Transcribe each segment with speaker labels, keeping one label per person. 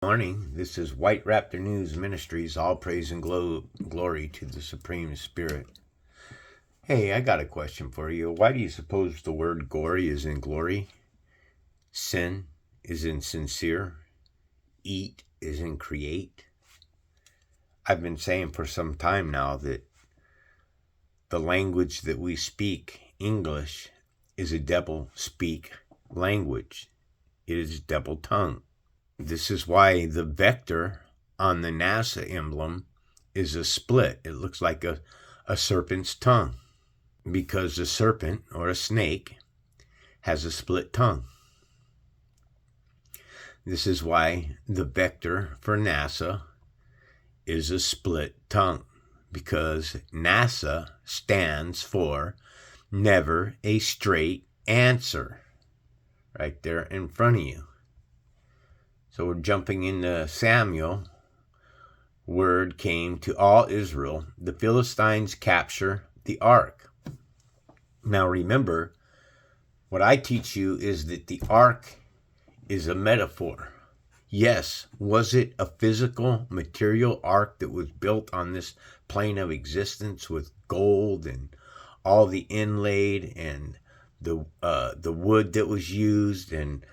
Speaker 1: Morning. This is White Raptor News Ministries. All praise and glory to the Supreme Spirit. Hey, I got a question for you. Why do you suppose the word gory is in glory? Sin is in sincere? Eat is in create? I've been saying for some time now that the language that we speak, English, is a devil speak language. It is devil tongue. This is why the vector on the NASA emblem is a split. It looks like a serpent's tongue because a serpent or a snake has a split tongue. This is why the vector for NASA is a split tongue, because NASA stands for never a straight answer, right there in front of you. So we're jumping into Samuel. Word came to all Israel, the Philistines capture the ark. Now remember, what I teach you is that the ark is a metaphor. Yes, was it a physical, material ark that was built on this plane of existence with gold and all the inlaid and the wood that was used and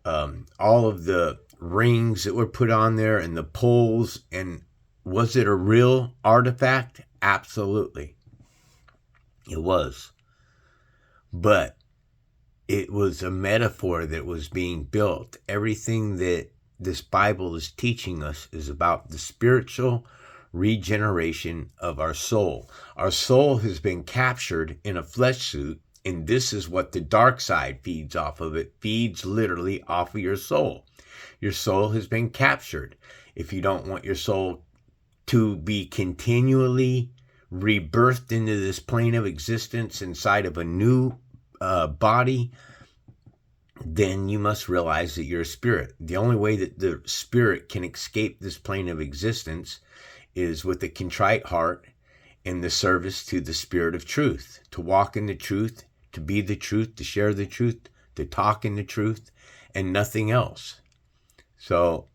Speaker 1: all of the rings that were put on there and the poles? And was it a real artifact? Absolutely. It was. But it was a metaphor that was being built. Everything that this Bible is teaching us is about the spiritual regeneration of our soul. Our soul has been captured in a flesh suit, and this is what the dark side feeds off of. It feeds literally off of your soul. Your soul has been captured. If you don't want your soul to be continually rebirthed into this plane of existence inside of a new body, then you must realize that you're a spirit. The only way that the spirit can escape this plane of existence is with a contrite heart and the service to the Spirit of truth, to walk in the truth, to be the truth, to share the truth, to talk in the truth, and nothing else. So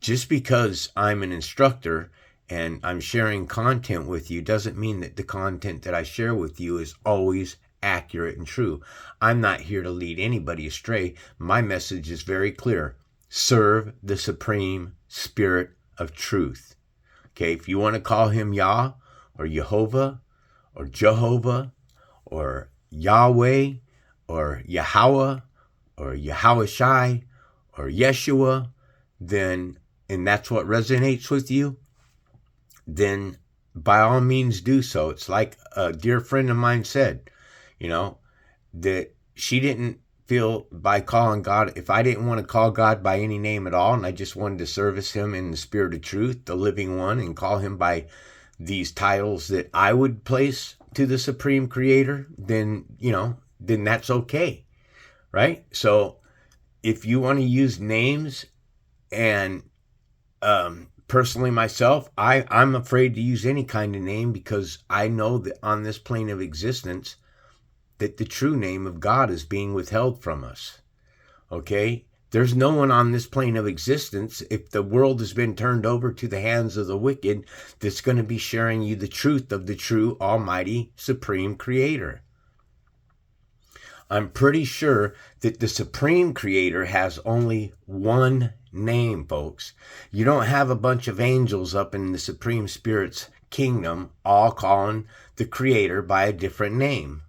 Speaker 1: just because I'm an instructor and I'm sharing content with you doesn't mean that the content that I share with you is always accurate and true. I'm not here to lead anybody astray. My message is very clear. Serve the Supreme Spirit of truth. Okay, if you want to call him Yah or Jehovah or Jehovah or Yahweh or Yahweh or Yahushai or Yeshua, then, and that's what resonates with you, then by all means do so. It's like a dear friend of mine said, that she didn't feel by calling God, if I didn't want to call God by any name at all, and I just wanted to service him in the Spirit of truth, the living one, and call him by these titles that I would place to the Supreme Creator, then, then that's okay, right? So if you want to use names, and personally myself, I'm afraid to use any kind of name, because I know that on this plane of existence that the true name of God is being withheld from us. Okay? There's no one on this plane of existence, if the world has been turned over to the hands of the wicked, that's going to be sharing you the truth of the true, almighty, supreme Creator. I'm pretty sure that the Supreme Creator has only one name, folks. You don't have a bunch of angels up in the Supreme Spirit's kingdom all calling the Creator by a different name.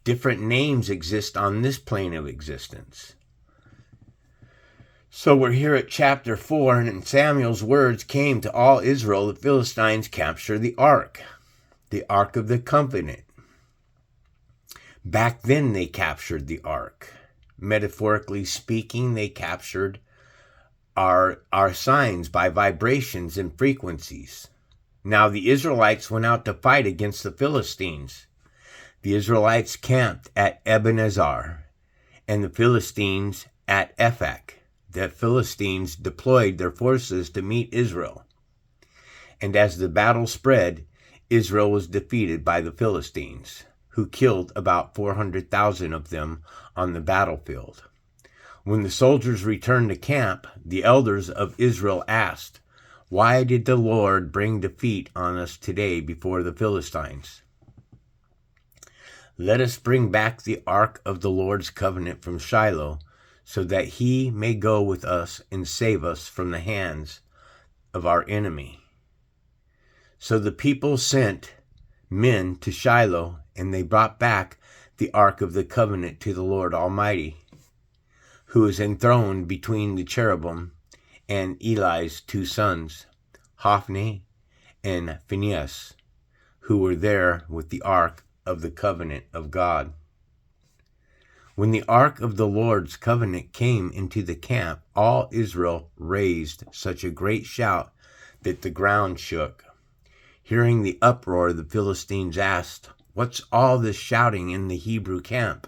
Speaker 1: Different names exist on this plane of existence. So we're here at chapter 4, and in Samuel's words came to all Israel, the Philistines capture the ark of the covenant. Back then they captured the ark. Metaphorically speaking, they captured our signs by vibrations and frequencies. Now the Israelites went out to fight against the Philistines. The Israelites camped at Ebenezer and the Philistines at Ephek. The Philistines deployed their forces to meet Israel. And as the battle spread, Israel was defeated by the Philistines, who killed about 400,000 of them on the battlefield. When the soldiers returned to camp, the elders of Israel asked, "Why did the Lord bring defeat on us today before the Philistines? Let us bring back the ark of the Lord's covenant from Shiloh, so that he may go with us and save us from the hands of our enemy." So the people sent men to Shiloh, and they brought back the ark of the covenant to the Lord Almighty, who is enthroned between the cherubim, and Eli's two sons, Hophni and Phinehas, who were there with the ark of the covenant of God. When the ark of the Lord's covenant came into the camp, all Israel raised such a great shout that the ground shook. Hearing the uproar, the Philistines asked, "What's all this shouting in the Hebrew camp?"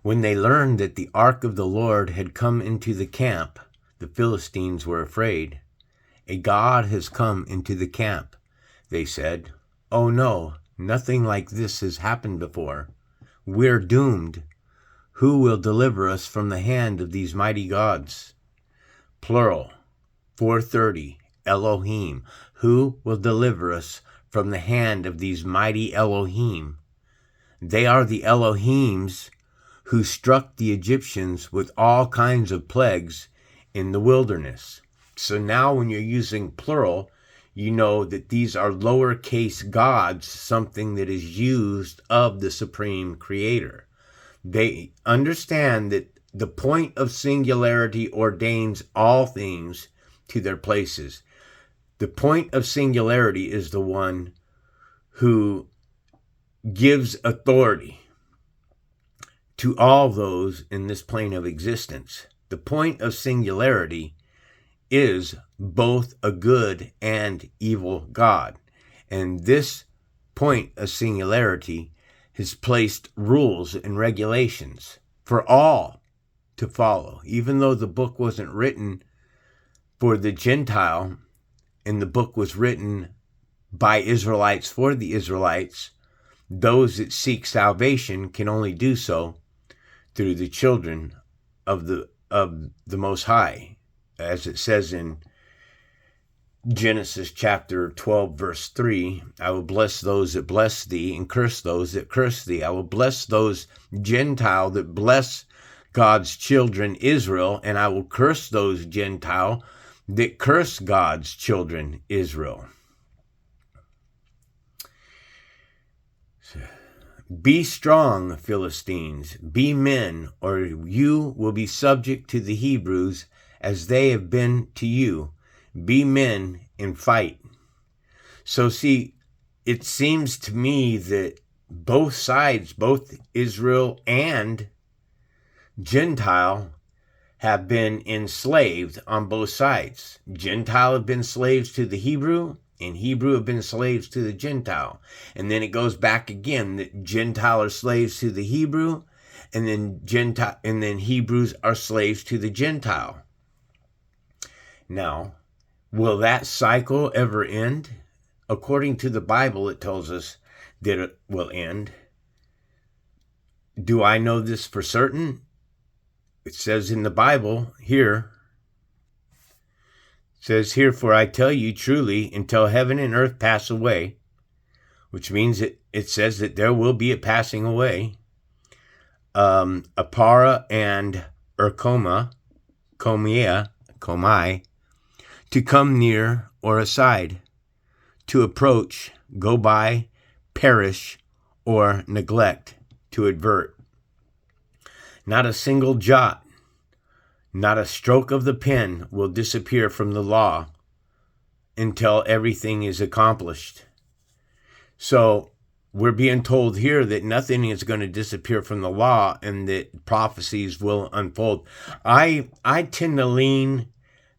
Speaker 1: When they learned that the ark of the Lord had come into the camp, the Philistines were afraid. "A god has come into the camp," they said. "Oh no, nothing like this has happened before. We're doomed. Who will deliver us from the hand of these mighty gods?" Plural, 430, Elohim. Who will deliver us from the hand of these mighty Elohim? They are the Elohims who struck the Egyptians with all kinds of plagues in the wilderness. So now when you're using plural, you know that these are lowercase gods, something that is used of the supreme creator. They understand that the point of singularity ordains all things to their places. The point of singularity is the one who gives authority to all those in this plane of existence. The point of singularity is both a good and evil God. And this point of singularity has placed rules and regulations for all to follow. Even though the book wasn't written for the Gentile, and the book was written by Israelites for the Israelites, those that seek salvation can only do so through the children of the Most High. As it says in Genesis chapter 12, verse 3, "I will bless those that bless thee and curse those that curse thee. I will bless those Gentile that bless God's children Israel, and I will curse those Gentile that curse God's children Israel." Be strong, Philistines, be men, or you will be subject to the Hebrews as they have been to you. Be men and fight. So see, it seems to me that both sides, both Israel and Gentile, have been enslaved on both sides. Gentile have been slaves to the Hebrew, and Hebrew have been slaves to the Gentile. And then it goes back again that Gentile are slaves to the Hebrew, and then Hebrews are slaves to the Gentile. Now, will that cycle ever end? According to the Bible, it tells us that it will end. Do I know this for certain? It says in the Bible here, "For I tell you truly, until heaven and earth pass away," which means it says that there will be a passing away. Apara and komai, to come near or aside, to approach, go by, perish, or neglect, to advert. Not a single jot, not a stroke of the pen will disappear from the law until everything is accomplished. So we're being told here that nothing is going to disappear from the law and that prophecies will unfold. I tend to lean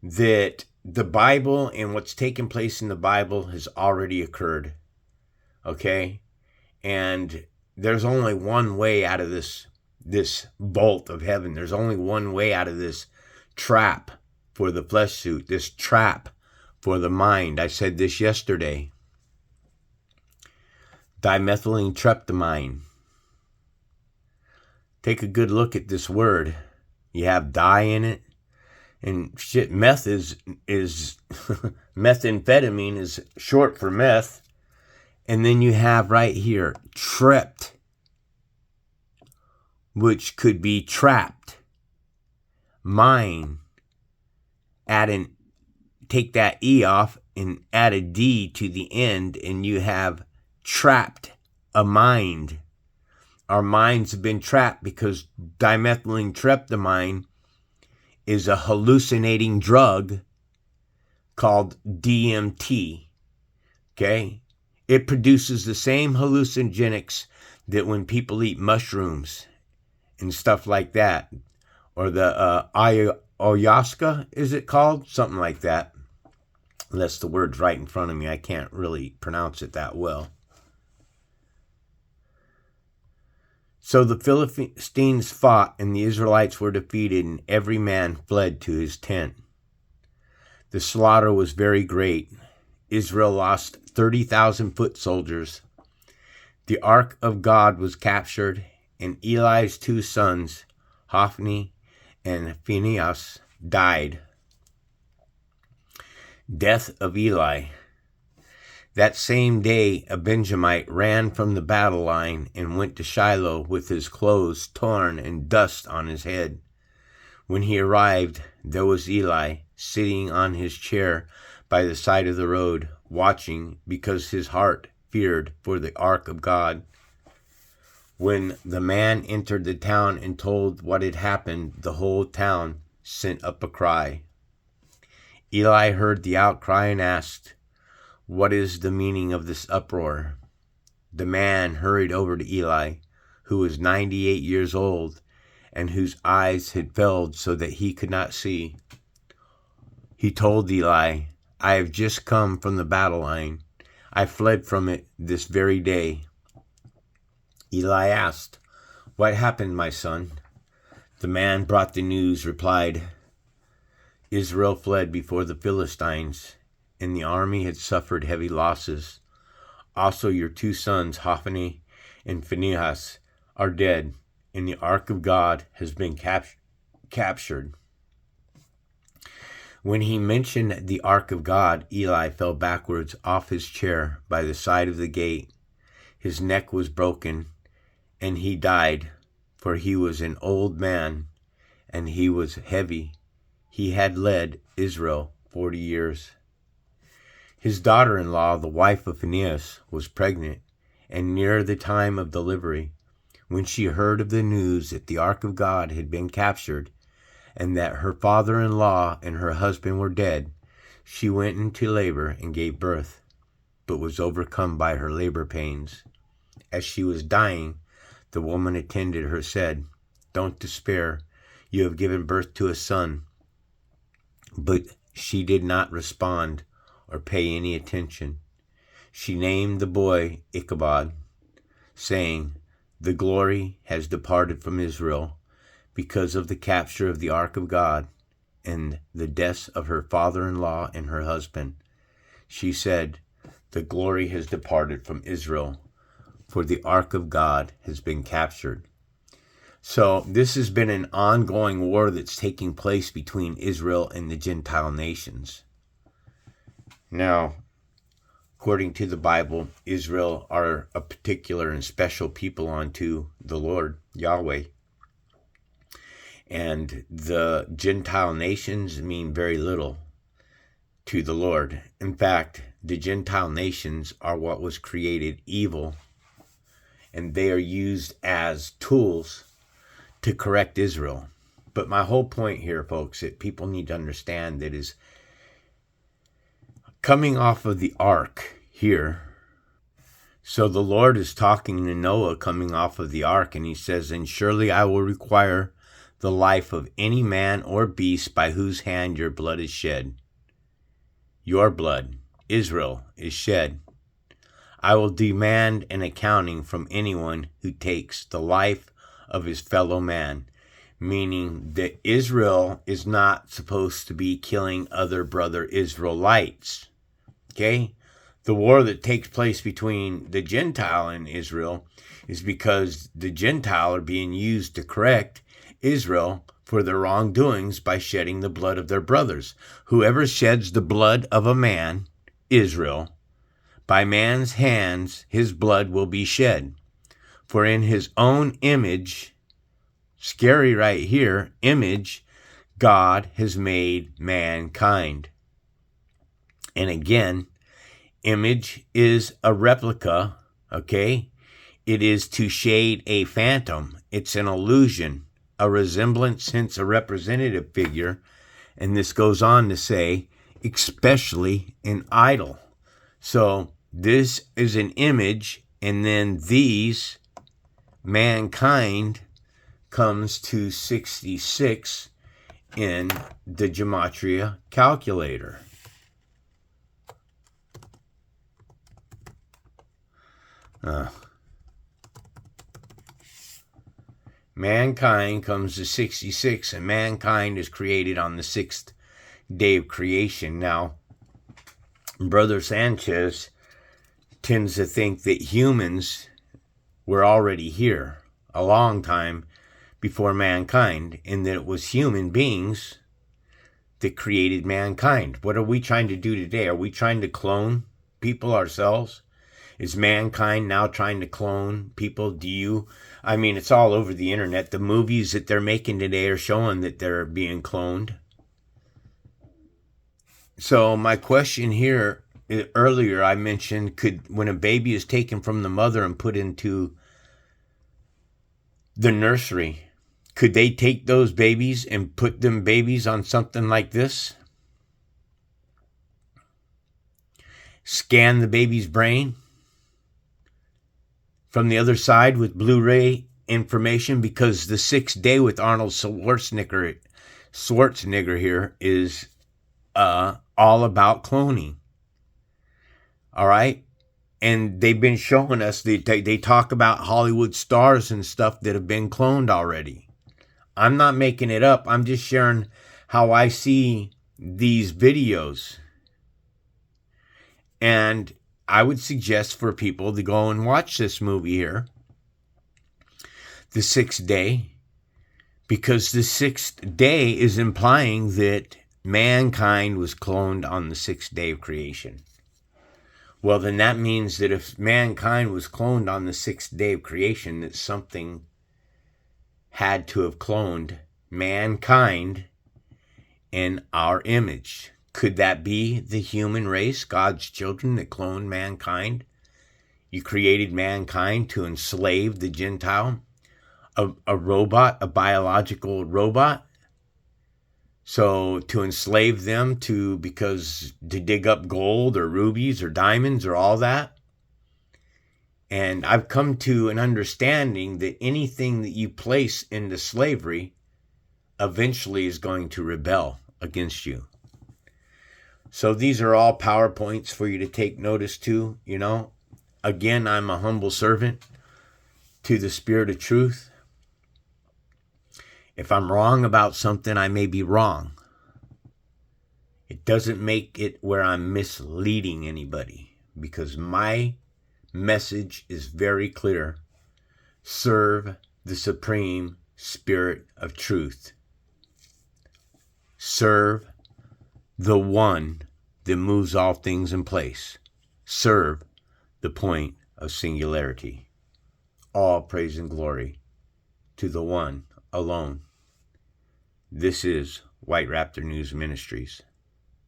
Speaker 1: that the Bible and what's taking place in the Bible has already occurred. Okay? And there's only one way out of this bolt of heaven. There's only one way out of this trap for the flesh suit, this trap for the mind. I said this yesterday. Dimethylene tryptamine. take a good look at this word. You have die in it. And shit, meth is methamphetamine is short for meth. And then you have right here, tripped, which could be trapped. Mine, take that E off and add a D to the end, and you have trapped a mind. Our minds have been trapped because dimethyltryptamine is a hallucinating drug called DMT. Okay? It produces the same hallucinogenics that when people eat mushrooms and stuff like that. Or the ayahuasca, is it called? Something like that. Unless the word's right in front of me, I can't really pronounce it that well. So the Philistines fought, and the Israelites were defeated, and every man fled to his tent. The slaughter was very great. Israel lost 30,000 foot soldiers. The ark of God was captured, and Eli's 2 sons, Hophni and Phinehas, died. Death of Eli. That same day, a Benjamite ran from the battle line and went to Shiloh with his clothes torn and dust on his head. When he arrived, there was Eli sitting on his chair by the side of the road, watching because his heart feared for the ark of God. When the man entered the town and told what had happened, the whole town sent up a cry. Eli heard the outcry and asked, "What is the meaning of this uproar?" The man hurried over to Eli, who was 98 years old and whose eyes had failed so that he could not see. He told Eli, "I have just come from the battle line. I fled from it this very day." Eli asked, "What happened, my son?" The man brought the news, replied, "Israel fled before the Philistines, and the army had suffered heavy losses. Also your 2 sons, Hophni and Phinehas, are dead, and the ark of God has been captured." When he mentioned the ark of God, Eli fell backwards off his chair by the side of the gate. His neck was broken, and he died, for he was an old man, and he was heavy. He had led Israel 40 years. His daughter-in-law, the wife of Phinehas, was pregnant, and near the time of delivery. When she heard of the news that the ark of God had been captured, and that her father-in-law and her husband were dead, she went into labor and gave birth, but was overcome by her labor pains. As she was dying, the woman attended her said, "Don't despair, you have given birth to a son." But she did not respond or pay any attention. She named the boy Ichabod, saying, "The glory has departed from Israel because of the capture of the ark of God and the deaths of her father-in-law and her husband." She said, "The glory has departed from Israel, for the ark of God has been captured." So this has been an ongoing war that's taking place between Israel and the Gentile nations. Now, according to the Bible, Israel are a particular and special people unto the Lord, Yahweh. And the Gentile nations mean very little to the Lord. In fact, the Gentile nations are what was created evil, and they are used as tools to correct Israel. But my whole point here, folks, that people need to understand that is coming off of the ark here. So the Lord is talking to Noah coming off of the ark, and he says, "And surely I will require the life of any man or beast by whose hand your blood is shed." Your blood, Israel, is shed. "I will demand an accounting from anyone who takes the life of his fellow man," meaning that Israel is not supposed to be killing other brother Israelites. Okay? the war that takes place between the Gentile and Israel is because the Gentile are being used to correct Israel for their wrongdoings by shedding the blood of their brothers. Whoever sheds the blood of a man, Israel, by man's hands his blood will be shed. For in his own image, scary right here, image, God has made mankind. And again, image is a replica, okay? It is to shade a phantom. It's an illusion, a resemblance, hence a representative figure. And this goes on to say, especially an idol. So this is an image, and then these, mankind, comes to 66 in the Gematria calculator. Mankind comes to 66, and mankind is created on the 6th day of creation. Now, Brother Sanchez tends to think that humans were already here a long time before mankind, and that it was human beings that created mankind. What are we trying to do today? Are we trying to clone people ourselves? Is mankind now trying to clone people? It's all over the internet. The movies that they're making today are showing that they're being cloned. So my question here, earlier I mentioned, when a baby is taken from the mother and put into the nursery, could they take those babies and put them babies on something like this? Scan the baby's brain from the other side with Blu-ray information, because the 6th day with Arnold Schwarzenegger here is all about cloning. All right? And they've been showing us, they talk about Hollywood stars and stuff that have been cloned already. I'm not making it up. I'm just sharing how I see these videos. And I would suggest for people to go and watch this movie here, the 6th day, because the 6th day is implying that mankind was cloned on the 6th day of creation. Well, then that means that if mankind was cloned on the 6th day of creation, that something had to have cloned mankind in our image. Could that be the human race, God's children, that cloned mankind? You created mankind to enslave the Gentile, a robot, a biological robot. So to enslave them to dig up gold or rubies or diamonds or all that. And I've come to an understanding that anything that you place into slavery eventually is going to rebel against you. So these are all PowerPoints for you to take notice to, Again, I'm a humble servant to the Spirit of truth. If I'm wrong about something, I may be wrong. It doesn't make it where I'm misleading anybody, because my message is very clear. Serve the Supreme Spirit of truth. Serve the one that moves all things in place. Serve the point of singularity. All praise and glory to the one alone. This is White Raptor News Ministries.